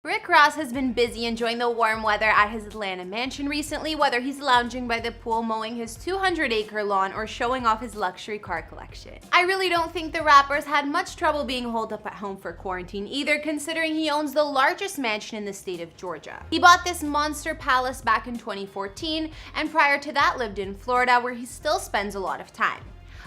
Rick Ross has been busy enjoying the warm weather at his Atlanta mansion recently, whether he's lounging by the pool, mowing his 200-acre lawn, or showing off his luxury car collection. I really don't think the rapper's had much trouble being holed up at home for quarantine either, considering he owns the largest mansion in the state of Georgia. He bought this monster palace back in 2014, and prior to that lived in Florida, where he still spends a lot of time.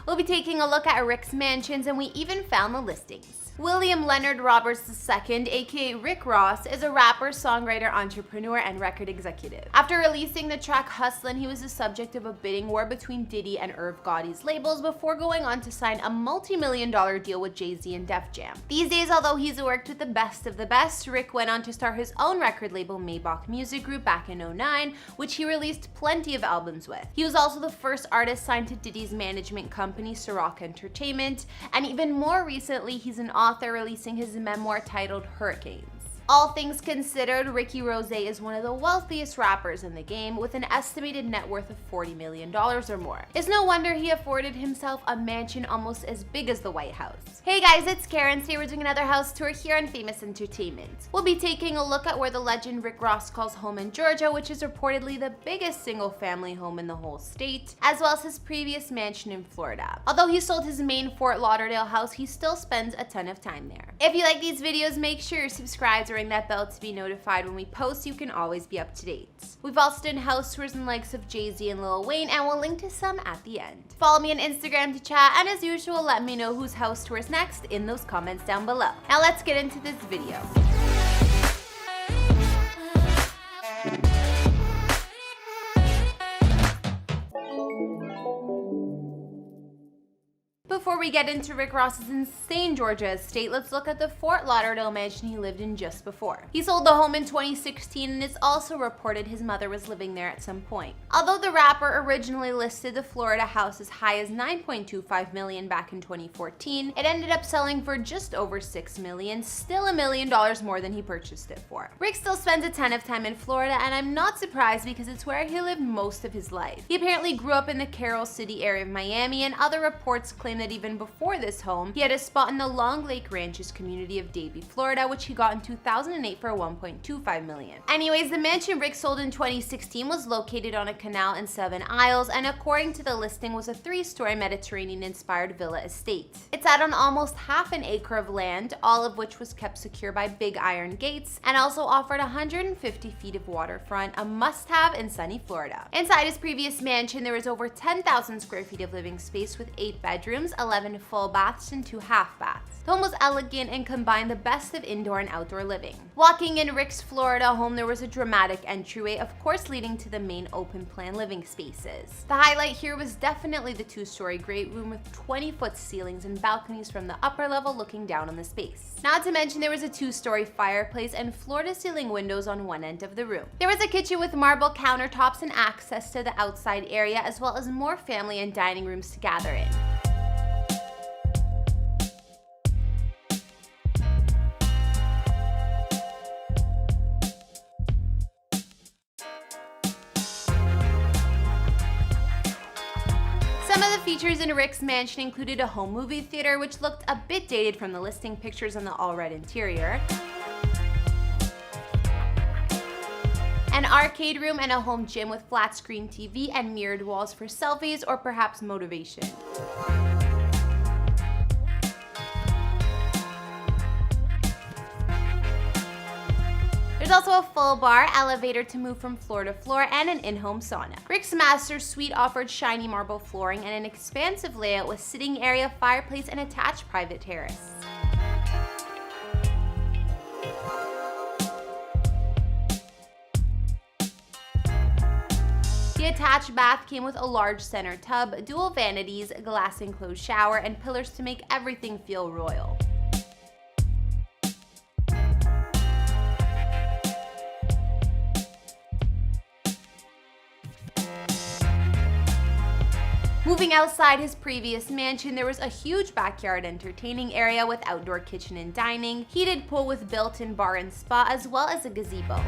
We'll be taking a look at Rick's mansions, and we even found the listings. William Leonard Roberts II, aka Rick Ross, is a rapper, songwriter, entrepreneur, and record executive. After releasing the track Hustlin, he was the subject of a bidding war between Diddy and Gotti's labels before going on to sign a multi-million-dollar deal with Jay-Z and Def Jam. These days, although he's worked with the best of the best, Rick went on to start his own record label, Maybach Music Group, back in '09, which he released plenty of albums with. He was also the first artist signed to Diddy's management company, Ciroc Entertainment, and even more recently, he's an author releasing his memoir titled Hurricanes. All things considered, Ricky Rose is one of the wealthiest rappers in the game, with an estimated net worth of $40 million or more. It's no wonder he afforded himself a mansion almost as big as the White House. Hey guys, it's Karen. Today we're doing another house tour here on Famous Entertainment. We'll be taking a look at where the legend Rick Ross calls home in Georgia, which is reportedly the biggest single-family home in the whole state, as well as his previous mansion in Florida. Although he sold his main Fort Lauderdale house, he still spends a ton of time there. If you like these videos, make sure you're subscribed or ring that bell to be notified when we post so you can always be up to date. We've also done house tours and likes of Jay-Z and Lil Wayne, and we'll link to some at the end. Follow me on Instagram to chat, and as usual, let me know whose house tour is next in those comments down below. Now let's get into this video. Before we get into Rick Ross's insane Georgia estate, let's look at the Fort Lauderdale mansion he lived in just before. He sold the home in 2016, and it's also reported his mother was living there at some point. Although the rapper originally listed the Florida house as high as $9.25 million back in 2014, it ended up selling for just over $6 million, still $1 million more than he purchased it for. Rick still spends a ton of time in Florida, and I'm not surprised because it's where he lived most of his life. He apparently grew up in the Carroll City area of Miami, and other reports claim that even before this home, he had a spot in the Long Lake Ranches community of Davie, Florida, which he got in 2008 for $1.25 million. Anyways, the mansion Rick sold in 2016 was located on a canal in Seven Isles, and according to the listing, was a 3-story Mediterranean-inspired villa estate. It sat on almost half an acre of land, all of which was kept secure by big iron gates, and also offered 150 feet of waterfront, a must-have in sunny Florida. Inside his previous mansion, there was over 10,000 square feet of living space with 8 bedrooms, 11 full baths, and 2 half baths. The home was elegant and combined the best of indoor and outdoor living. Walking in Rick's Florida home, there was a dramatic entryway, of course leading to the main open plan living spaces. The highlight here was definitely the 2-story great room with 20-foot ceilings and balconies from the upper level looking down on the space. Not to mention there was a 2-story fireplace and floor-to-ceiling windows on one end of the room. There was a kitchen with marble countertops and access to the outside area, as well as more family and dining rooms to gather in. Some of the features in Rick's mansion included a home movie theater, which looked a bit dated from the listing pictures on the all-red interior, an arcade room, and a home gym with flat-screen TV and mirrored walls for selfies or perhaps motivation. There's also a full bar, elevator to move from floor to floor, and an in-home sauna. Rick's master suite offered shiny marble flooring and an expansive layout with sitting area, fireplace, and attached private terrace. The attached bath came with a large center tub, dual vanities, glass enclosed shower, and pillars to make everything feel royal. Moving outside his previous mansion, there was a huge backyard entertaining area with outdoor kitchen and dining, heated pool with built-in bar and spa, as well as a gazebo.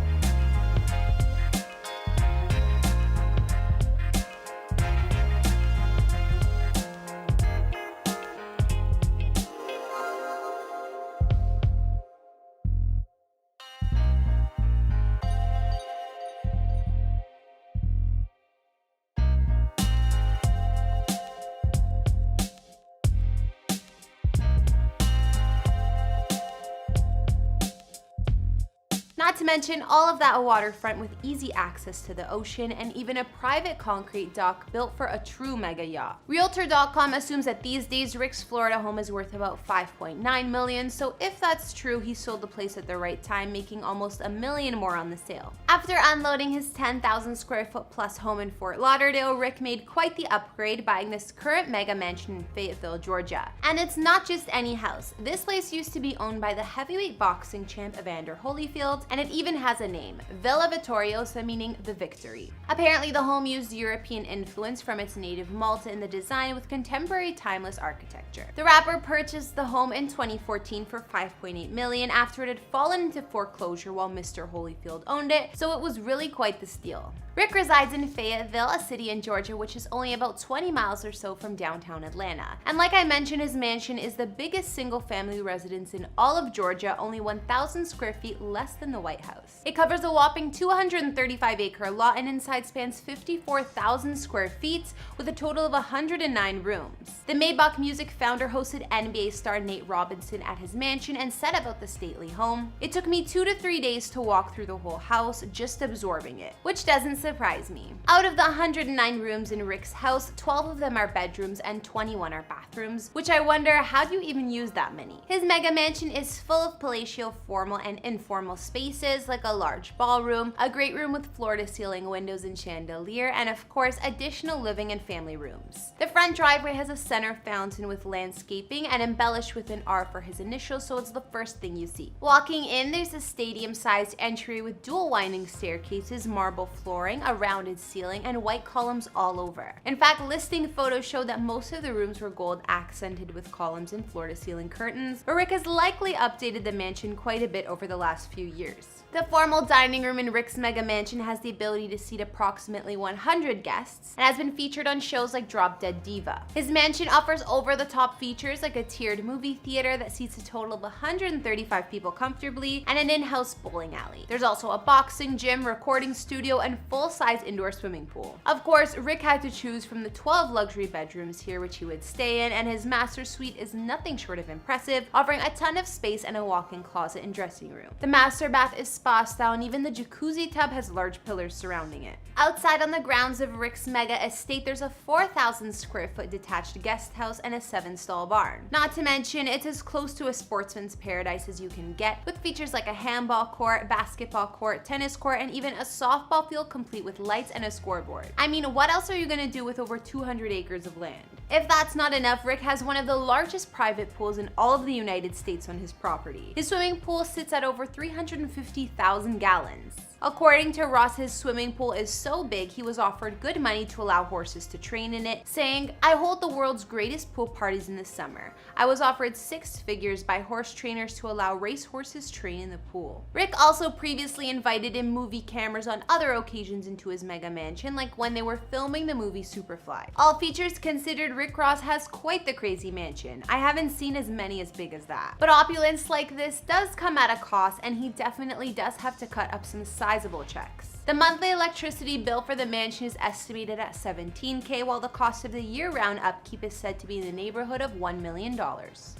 Not to mention all of that waterfront with easy access to the ocean and even a private concrete dock built for a true mega yacht. Realtor.com assumes that these days Rick's Florida home is worth about $5.9 million, so if that's true, he sold the place at the right time, making almost $1 million more on the sale. After unloading his 10,000 square foot plus home in Fort Lauderdale, Rick made quite the upgrade, buying this current mega mansion in Fayetteville, Georgia. And it's not just any house. This place used to be owned by the heavyweight boxing champ Evander Holyfield, and it even has a name, Villa Vittoriosa, meaning the victory. Apparently the home used European influence from its native Malta in the design with contemporary timeless architecture. The rapper purchased the home in 2014 for $5.8 million after it had fallen into foreclosure while Mr. Holyfield owned it, so it was really quite the steal. Rick resides in Fayetteville, a city in Georgia which is only about 20 miles or so from downtown Atlanta. And like I mentioned, his mansion is the biggest single-family residence in all of Georgia, only 1,000 square feet less than the White House. It covers a whopping 235-acre lot and inside spans 54,000 square feet with a total of 109 rooms. The Maybach Music founder hosted NBA star Nate Robinson at his mansion and said about the stately home, "It took me 2 to 3 days to walk through the whole house, just absorbing it," which doesn't surprise me. Out of the 109 rooms in Rick's house, 12 of them are bedrooms and 21 are bathrooms, which I wonder, how do you even use that many? His mega mansion is full of palatial formal and informal spaces like a large ballroom, a great room with floor-to-ceiling windows and chandelier, and of course additional living and family rooms. The front driveway has a center fountain with landscaping and embellished with an R for his initials, so it's the first thing you see. Walking in, there's a stadium-sized entry with dual winding staircases, marble flooring, a rounded ceiling, and white columns all over. In fact, listing photos show that most of the rooms were gold accented with columns and floor-to-ceiling curtains, but Rick has likely updated the mansion quite a bit over the last few years. The formal dining room in Rick's mega mansion has the ability to seat approximately 100 guests and has been featured on shows like Drop Dead Diva. His mansion offers over-the-top features like a tiered movie theater that seats a total of 135 people comfortably and an in-house bowling alley. There's also a boxing gym, recording studio, and full-size indoor swimming pool. Of course, Rick had to choose from the 12 luxury bedrooms here which he would stay in, and his master suite is nothing short of impressive, offering a ton of space and a walk-in closet and dressing room. The master bath is spa style, and even the jacuzzi tub has large pillars surrounding it. Outside on the grounds of Rick's mega estate, there's a 4,000 square foot detached guest house and a 7-stall barn. Not to mention, it's as close to a sportsman's paradise as you can get, with features like a handball court, basketball court, tennis court, and even a softball field complete with lights and a scoreboard. I mean, what else are you gonna do with over 200 acres of land? If that's not enough, Rick has one of the largest private pools in all of the United States on his property. His swimming pool sits at over 350,000 gallons. According to Ross, his swimming pool is so big he was offered good money to allow horses to train in it, saying, "I hold the world's greatest pool parties in the summer. I was offered 6 figures by horse trainers to allow race horses train in the pool." Rick also previously invited in movie cameras on other occasions into his mega mansion, like when they were filming the movie Superfly. All features considered, Rick Ross has quite the crazy mansion. I haven't seen as many as big as that. But opulence like this does come at a cost, and he definitely does have to cut up some sizable checks. The monthly electricity bill for the mansion is estimated at $17K, while the cost of the year-round upkeep is said to be in the neighborhood of $1 million.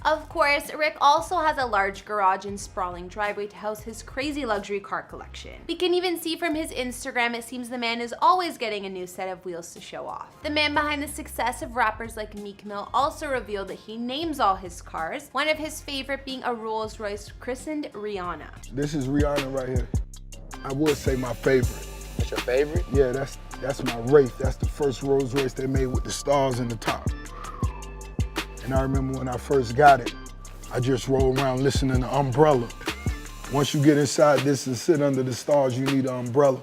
Of course, Rick also has a large garage and sprawling driveway to house his crazy luxury car collection. We can even see from his Instagram, it seems the man is always getting a new set of wheels to show off. The man behind the success of rappers like Meek Mill also revealed that he names all his cars, one of his favorite being a Rolls-Royce christened Rihanna. This is Rihanna right here. I would say my favorite. That's your favorite? Yeah, that's my Wraith. That's the first Rolls Royce they made with the stars in the top. And I remember when I first got it, I just rolled around listening to Umbrella. Once you get inside this and sit under the stars, you need an umbrella.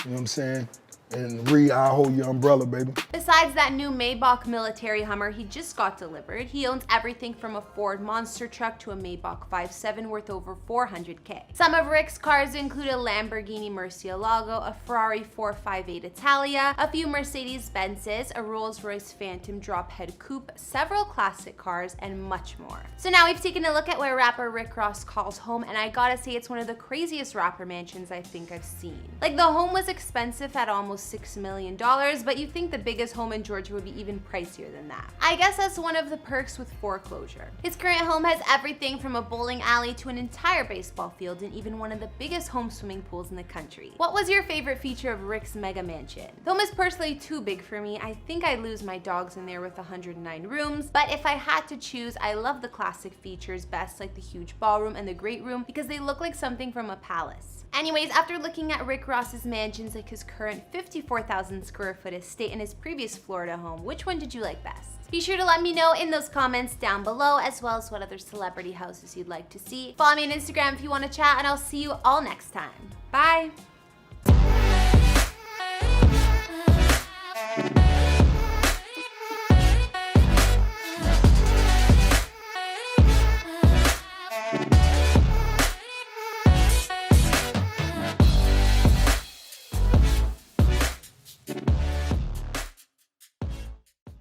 You know what I'm saying? And I'll hold your umbrella, baby. Besides that new Maybach military Hummer he just got delivered, he owns everything from a Ford monster truck to a Maybach 5.7 worth over $400K. Some of Rick's cars include a Lamborghini Murcielago, a Ferrari 458 Italia, a few Mercedes-Benzes, a Rolls-Royce Phantom drop head coupe, several classic cars, and much more. So now we've taken a look at where rapper Rick Ross calls home, and I gotta say it's one of the craziest rapper mansions I think I've seen. Like, the home was expensive at almost almost $6 million, but you think the biggest home in Georgia would be even pricier than that. I guess that's one of the perks with foreclosure. His current home has everything from a bowling alley to an entire baseball field and even one of the biggest home swimming pools in the country. What was your favorite feature of Rick's mega mansion? The home is personally too big for me. I think I'd lose my dogs in there with 109 rooms, but if I had to choose, I love the classic features best, like the huge ballroom and the great room, because they look like something from a palace. Anyways, after looking at Rick Ross's mansions, like his current 54,000 square foot estate and his previous Florida home, which one did you like best? Be sure to let me know in those comments down below, as well as what other celebrity houses you'd like to see. Follow me on Instagram if you want to chat, and I'll see you all next time. Bye!